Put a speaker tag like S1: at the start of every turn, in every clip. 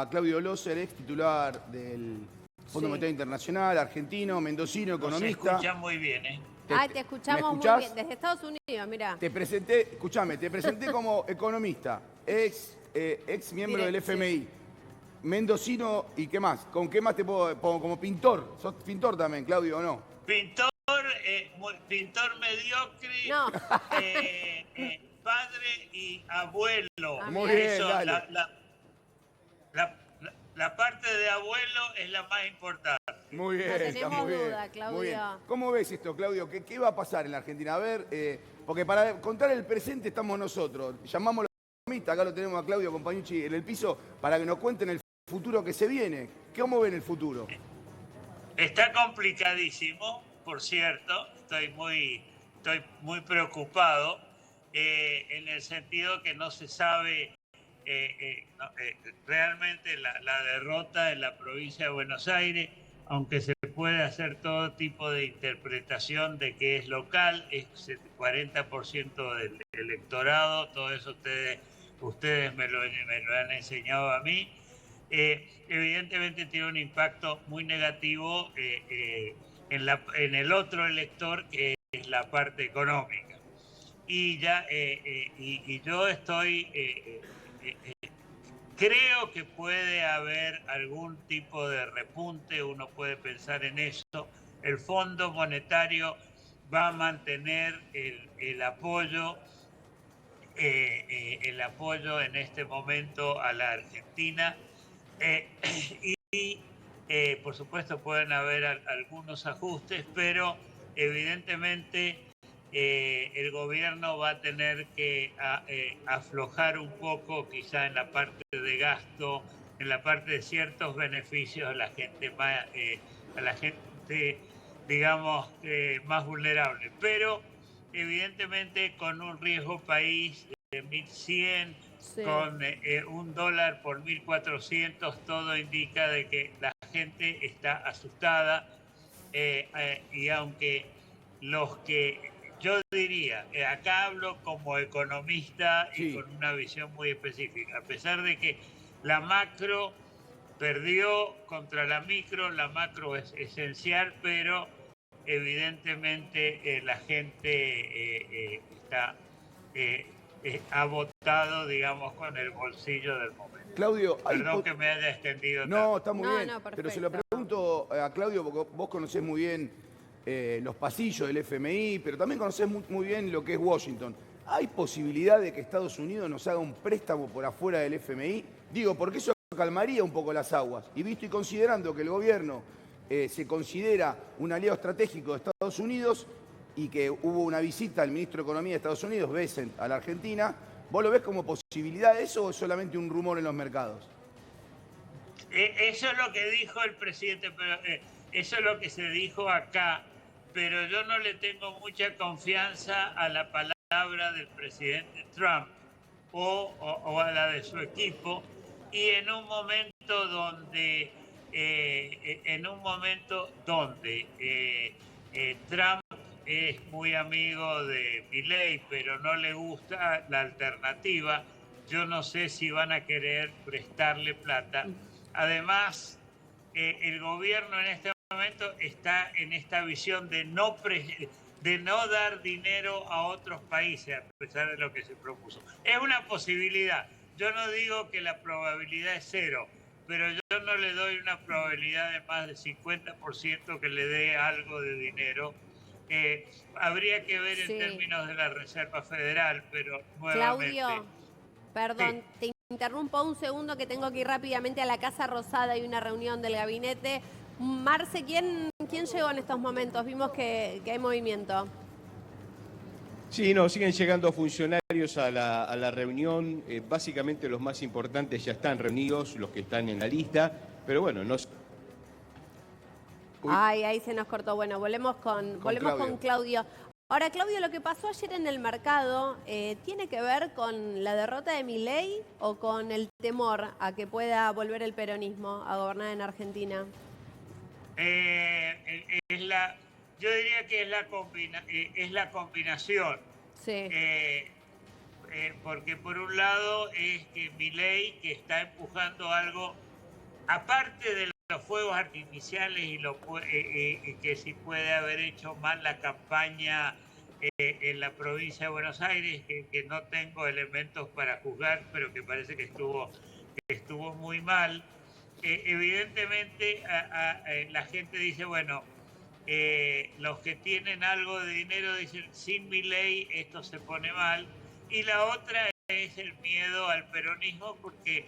S1: a Claudio Loser, ex titular del Fondo Monetario Internacional, argentino, mendocino, economista.
S2: Se escucha muy bien, ¿eh?
S3: Te escuchamos muy bien. Desde Estados Unidos, mirá.
S1: Te presenté como economista, ex miembro del FMI, mendocino y ¿qué más? ¿Con qué más te puedo pongo? Como pintor. ¿Sos pintor también, Claudio, o no?
S2: Pintor, pintor mediocre,
S3: No.
S2: padre y abuelo.
S1: Muy bien,
S2: Eso,
S1: dale.
S2: la parte de abuelo es la más importante.
S1: Muy bien,
S3: No
S1: está
S3: tenemos
S1: muy bien.
S3: duda, Claudio.
S1: Muy bien. ¿Cómo ves esto, Claudio? ¿Qué va a pasar en la Argentina? A ver, porque para contar el presente estamos nosotros. Llamamos a los economistas, acá lo tenemos a Claudio Compañucci en el piso, para que nos cuenten el futuro que se viene. ¿Cómo ven el futuro?
S2: Está complicadísimo, por cierto. Estoy muy preocupado en el sentido que no se sabe realmente la derrota en la provincia de Buenos Aires, aunque se puede hacer todo tipo de interpretación de que es local, es el 40% del electorado, todo eso ustedes me lo han enseñado a mí. Evidentemente tiene un impacto muy negativo en el otro elector, que es la parte económica. Y yo creo que puede haber algún tipo de repunte, uno puede pensar en eso. El Fondo Monetario va a mantener el apoyo en este momento a la Argentina. Por supuesto pueden haber algunos ajustes, pero evidentemente el gobierno va a tener que aflojar un poco, quizá en la parte de gasto, en la parte de ciertos beneficios a la gente digamos, más vulnerable. Pero evidentemente con un riesgo país de 1100, con un dólar por 1400, todo indica de que la gente está asustada, y aunque yo diría, acá hablo como economista y con una visión muy específica, a pesar de que la macro perdió contra la macro es esencial, pero evidentemente la gente ha votado, digamos, con el bolsillo del momento.
S1: Claudio,
S2: perdón que me haya extendido
S1: no,
S2: tanto.
S1: está muy bien, pero se lo pregunto a Claudio, porque vos conocés muy bien los pasillos del FMI, pero también conocés muy bien lo que es Washington. ¿Hay posibilidad de que Estados Unidos nos haga un préstamo por afuera del FMI? Digo, porque eso calmaría un poco las aguas. Y visto y considerando que el gobierno se considera un aliado estratégico de Estados Unidos y que hubo una visita al ministro de Economía de Estados Unidos, Bessent, a la Argentina, ¿vos lo ves como posibilidad de eso o es solamente un rumor en los mercados?
S2: Eso es lo que dijo el presidente, pero eso es lo que se dijo acá, pero yo no le tengo mucha confianza a la palabra del presidente Trump o a la de su equipo, y en un momento donde Trump es muy amigo de Milei, pero no le gusta la alternativa, yo no sé si van a querer prestarle plata. Además, el gobierno en este momento está en esta visión de no dar dinero a otros países, a pesar de lo que se propuso. Es una posibilidad. Yo no digo que la probabilidad es cero, pero yo no le doy una probabilidad de más del 50% que le dé algo de dinero. Habría que ver en términos de la Reserva Federal, pero nuevamente...
S3: Claudio, perdón, te interrumpo un segundo que tengo que ir rápidamente a la Casa Rosada, hay una reunión del gabinete. Marce, ¿quién llegó en estos momentos? Vimos que hay movimiento.
S4: Sí, no, siguen llegando funcionarios a la reunión. Básicamente los más importantes ya están reunidos, los que están en la lista, pero bueno, no sé.
S3: Ay, ahí se nos cortó. Bueno, volvemos con Claudio. Ahora, Claudio, lo que pasó ayer en el mercado, ¿tiene que ver con la derrota de Milei o con el temor a que pueda volver el peronismo a gobernar en Argentina?
S2: Yo diría que es la combinación.
S3: Sí.
S2: porque por un lado es que Milei, que está empujando algo, aparte de los fuegos artificiales y que si puede haber hecho mal la campaña en la provincia de Buenos Aires, que no tengo elementos para juzgar, pero que parece que estuvo muy mal. Evidentemente la gente dice, bueno, los que tienen algo de dinero dicen, sin Milei esto se pone mal. Y la otra es el miedo al peronismo, porque,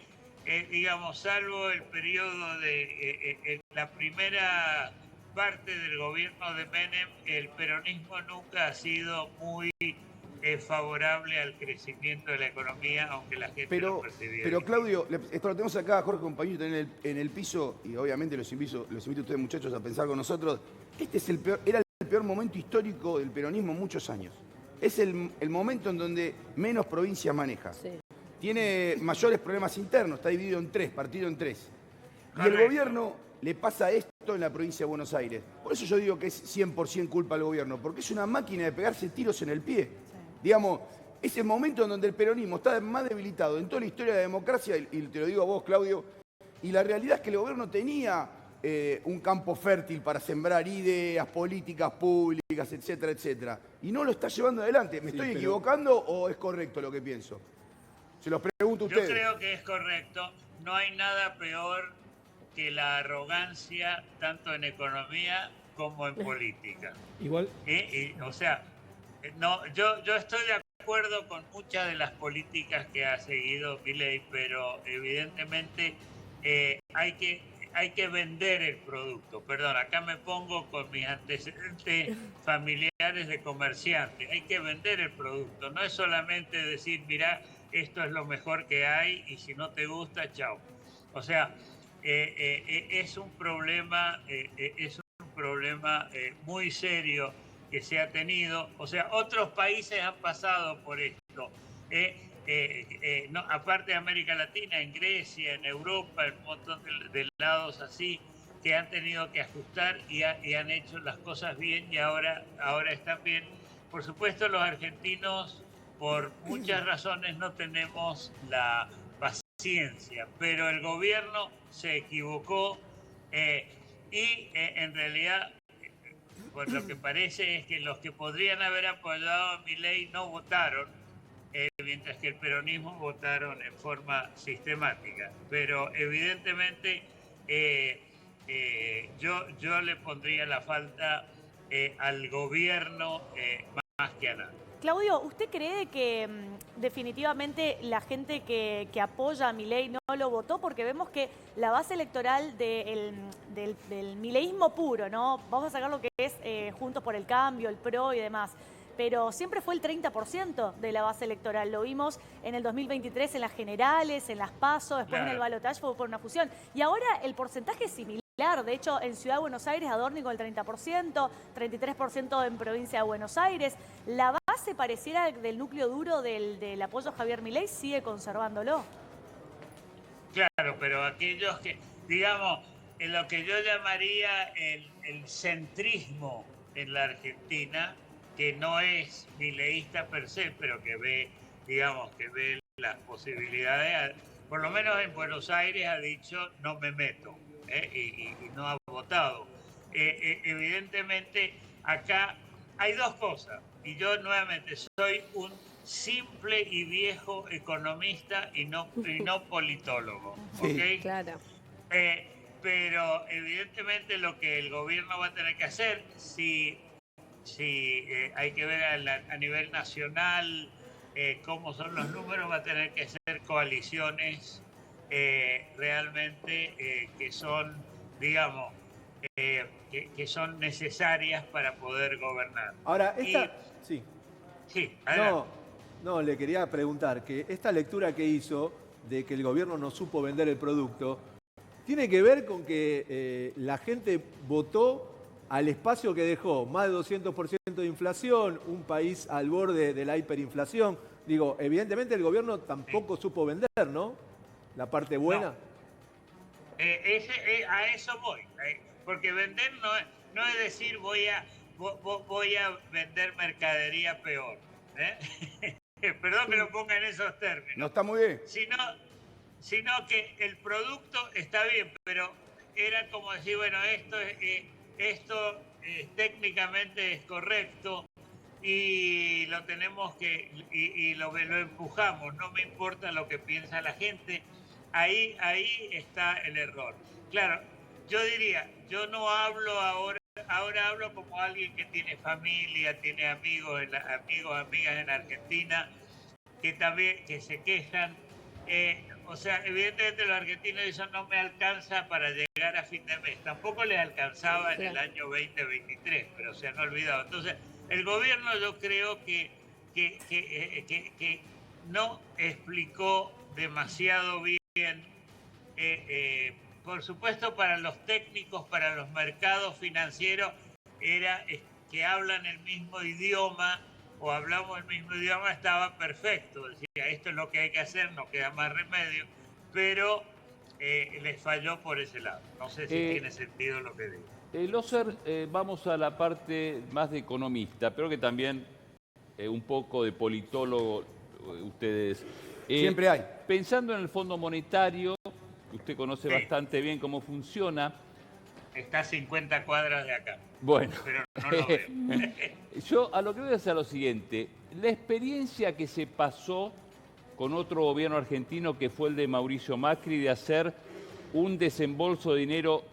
S2: digamos, salvo el periodo de la primera parte del gobierno de Menem, el peronismo nunca ha sido muy favorable al crecimiento de la economía, aunque la gente lo percibía.
S1: Pero Claudio, esto lo tenemos acá, Jorge compañero, en el piso, y obviamente los invito a ustedes, muchachos, a pensar con nosotros. Este es era el peor momento histórico del peronismo en muchos años. Es el momento en donde menos provincias maneja. Sí. Tiene mayores problemas internos, está dividido en tres, partido en tres. Y el gobierno le pasa esto en la provincia de Buenos Aires. Por eso yo digo que es 100% culpa del gobierno, porque es una máquina de pegarse tiros en el pie. Sí. Digamos, es el momento en donde el peronismo está más debilitado en toda la historia de la democracia, y te lo digo a vos, Claudio, y la realidad es que el gobierno tenía un campo fértil para sembrar ideas, políticas públicas, etcétera, etcétera. Y no lo está llevando adelante. ¿Me estoy equivocando o es correcto lo que pienso? Se los pregunto a ustedes.
S2: Yo creo que es correcto. No hay nada peor que la arrogancia, tanto en economía como en política.
S5: Igual.
S2: O sea, no, yo estoy de acuerdo con muchas de las políticas que ha seguido Milei, pero evidentemente hay que vender el producto. Perdón, acá me pongo con mis antecedentes familiares de comerciante. Hay que vender el producto. No es solamente decir, mira, esto es lo mejor que hay y si no te gusta, chao. O sea, es un problema muy serio que se ha tenido. O sea, otros países han pasado por esto. No, aparte de América Latina, en Grecia, en Europa, en un montón de lados así, que han tenido que ajustar y han hecho las cosas bien y ahora están bien. Por supuesto, los argentinos, por muchas razones, no tenemos la paciencia, pero el gobierno se equivocó y en realidad, pues lo que parece es que los que podrían haber apoyado a Milei no votaron, mientras que el peronismo votaron en forma sistemática. Pero evidentemente yo le pondría la falta al gobierno más que a nada.
S6: Claudio, ¿usted cree que definitivamente la gente que apoya a Milei no lo votó? Porque vemos que la base electoral del mileísmo puro, ¿no? Vamos a sacar lo que es Juntos por el Cambio, el PRO y demás. Pero siempre fue el 30% de la base electoral. Lo vimos en el 2023 en las generales, en las PASO, después en el balotaje fue por una fusión. Y ahora el porcentaje es similar. De hecho, en Ciudad de Buenos Aires, Adorni con el 30%, 33% en Provincia de Buenos Aires. La base pareciera del núcleo duro del apoyo a Javier Milei sigue conservándolo.
S2: Claro, pero aquellos que, digamos, en lo que yo llamaría el centrismo en la Argentina, que no es mileísta per se, pero que ve, digamos, que ve las posibilidades, por lo menos en Buenos Aires ha dicho no me meto, y no ha votado. Evidentemente acá hay dos cosas, y yo nuevamente soy un simple y viejo economista y no politólogo, ¿ok?
S3: Sí, claro.
S2: Pero evidentemente lo que el gobierno va a tener que hacer, si hay que ver a nivel nacional cómo son los números, va a tener que ser coaliciones realmente que son, digamos, que son necesarias para poder gobernar.
S5: Ahora, sí.
S2: Sí, adelante.
S5: No, le quería preguntar que esta lectura que hizo de que el gobierno no supo vender el producto, ¿tiene que ver con que la gente votó al espacio que dejó? Más de 200% de inflación, un país al borde de la hiperinflación. Digo, evidentemente el gobierno tampoco supo vender, ¿no? La parte buena.
S2: No. A eso voy. Porque vender no es decir voy a vender mercadería peor. perdón que lo ponga en esos términos.
S1: No está muy bien.
S2: Sino que el producto está bien, pero era como decir, bueno, esto técnicamente es correcto y lo tenemos y lo empujamos, no me importa lo que piensa la gente, ahí está el error. Claro, yo diría, yo no hablo ahora hablo como alguien que tiene familia, tiene amigos, amigas en Argentina, que se quejan. O sea, evidentemente los argentinos dicen no me alcanza para llegar a fin de mes. Tampoco les alcanzaba en el año 2023, pero se han olvidado. Entonces, el gobierno yo creo que no explicó demasiado bien. Por supuesto, para los técnicos, para los mercados financieros, era que hablan el mismo idioma o hablamos el mismo idioma, estaba perfecto. Decía, esto es lo que hay que hacer, no queda más remedio, pero les falló por ese lado. No sé si tiene sentido lo que digo.
S7: Loser, vamos a la parte más de economista, pero que también un poco de politólogo ustedes.
S1: Siempre hay.
S7: Pensando en el Fondo Monetario, usted conoce bastante bien cómo funciona.
S2: Está a 50 cuadras de acá.
S7: Bueno,
S2: pero no lo veo.
S7: Yo a lo que voy a hacer lo siguiente. La experiencia que se pasó con otro gobierno argentino, que fue el de Mauricio Macri, de hacer un desembolso de dinero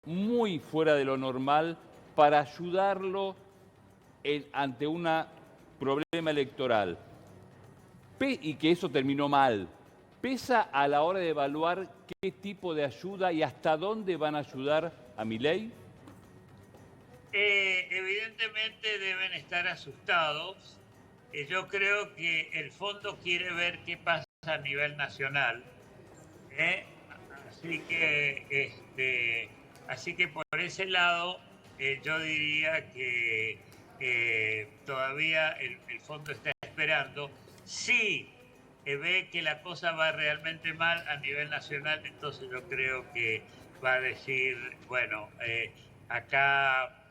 S7: muy fuera de lo normal para ayudarlo ante un problema electoral, y que eso terminó mal, ¿pesa a la hora de evaluar qué tipo de ayuda y hasta dónde van a ayudar a Milei?
S2: Evidentemente deben estar asustados. Yo creo que el fondo quiere ver qué pasa a nivel nacional. Así que por ese lado yo diría que todavía el fondo está esperando. Si ve que la cosa va realmente mal a nivel nacional, entonces yo creo que va a decir, bueno, acá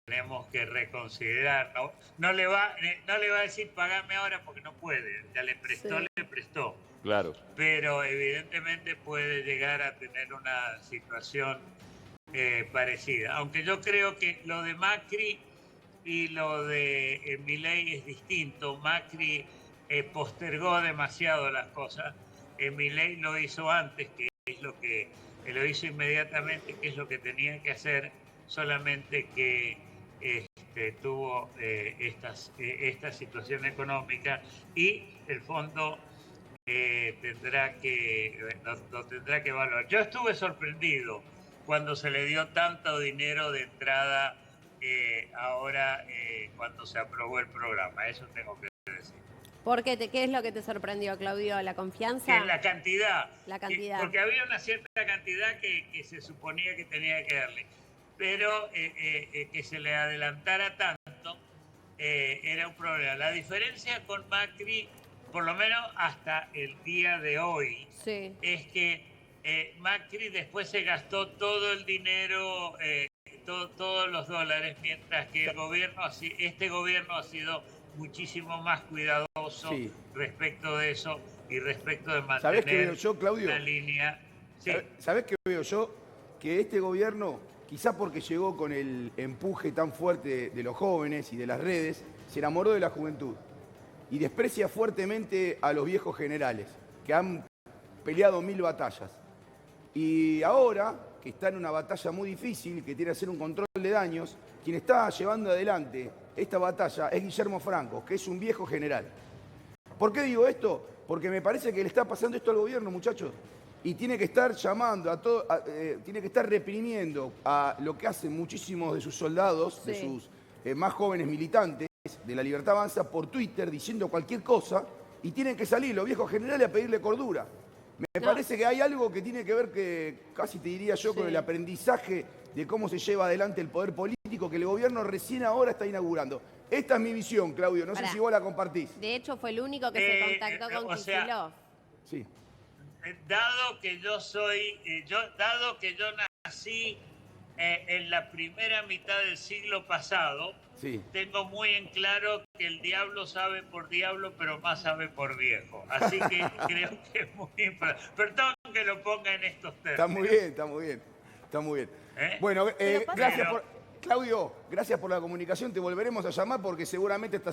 S2: tenemos que reconsiderar. No le va a decir pagame ahora porque no puede, ya le prestó.
S7: Claro.
S2: Pero evidentemente puede llegar a tener una situación parecida. Aunque yo creo que lo de Macri y lo de Milei es distinto. Macri postergó demasiado las cosas. Milei lo hizo antes, que es lo que lo hizo inmediatamente, que es lo que tenía que hacer, solamente que tuvo esta situación económica y el fondo lo tendrá que evaluar. Yo estuve sorprendido cuando se le dio tanto dinero de entrada ahora cuando se aprobó el programa, eso tengo que decir.
S3: ¿Por qué? ¿Qué es lo que te sorprendió, Claudio? ¿La confianza?
S2: Que la cantidad.
S3: Porque
S2: había una cierta cantidad que se suponía que tenía que darle, pero que se le adelantara tanto era un problema. La diferencia con Macri, por lo menos hasta el día de hoy, es que Macri después se gastó todo el dinero, todos los dólares, mientras que este gobierno ha sido muchísimo más cuidadoso respecto de eso y respecto de mantener
S1: ¿Sabés qué veo yo, Claudio?
S2: la línea. Sí.
S1: ¿Sabés qué veo yo? Que este gobierno, quizá porque llegó con el empuje tan fuerte de los jóvenes y de las redes, se enamoró de la juventud y desprecia fuertemente a los viejos generales que han peleado 1000 batallas. Y ahora, que está en una batalla muy difícil, que tiene que hacer un control de daños, quien está llevando adelante esta batalla es Guillermo Franco, que es un viejo general. ¿Por qué digo esto? Porque me parece que le está pasando esto al gobierno, muchachos, y tiene que estar llamando tiene que estar reprimiendo a lo que hacen muchísimos de sus soldados, de sus más jóvenes militantes de la Libertad Avanza, por Twitter, diciendo cualquier cosa, y tienen que salir los viejos generales a pedirle cordura. Me parece que hay algo que tiene que ver, que casi te diría yo, con el aprendizaje de cómo se lleva adelante el poder político que el gobierno recién ahora está inaugurando. Esta es mi visión, Claudio, no sé si vos la compartís.
S3: De hecho, fue el único que se contactó con Kicillof.
S1: Sí.
S2: Dado que yo nací en la primera mitad del siglo pasado,
S1: Sí.
S2: tengo muy en claro que el diablo sabe por diablo, pero más sabe por viejo. Así que creo que es muy importante. Perdón que lo ponga en estos términos.
S1: Está muy bien, está muy bien. Está muy bien. Bueno,
S6: Pero pasa-
S1: gracias por... Claudio, gracias por la comunicación. Te volveremos a llamar porque seguramente esta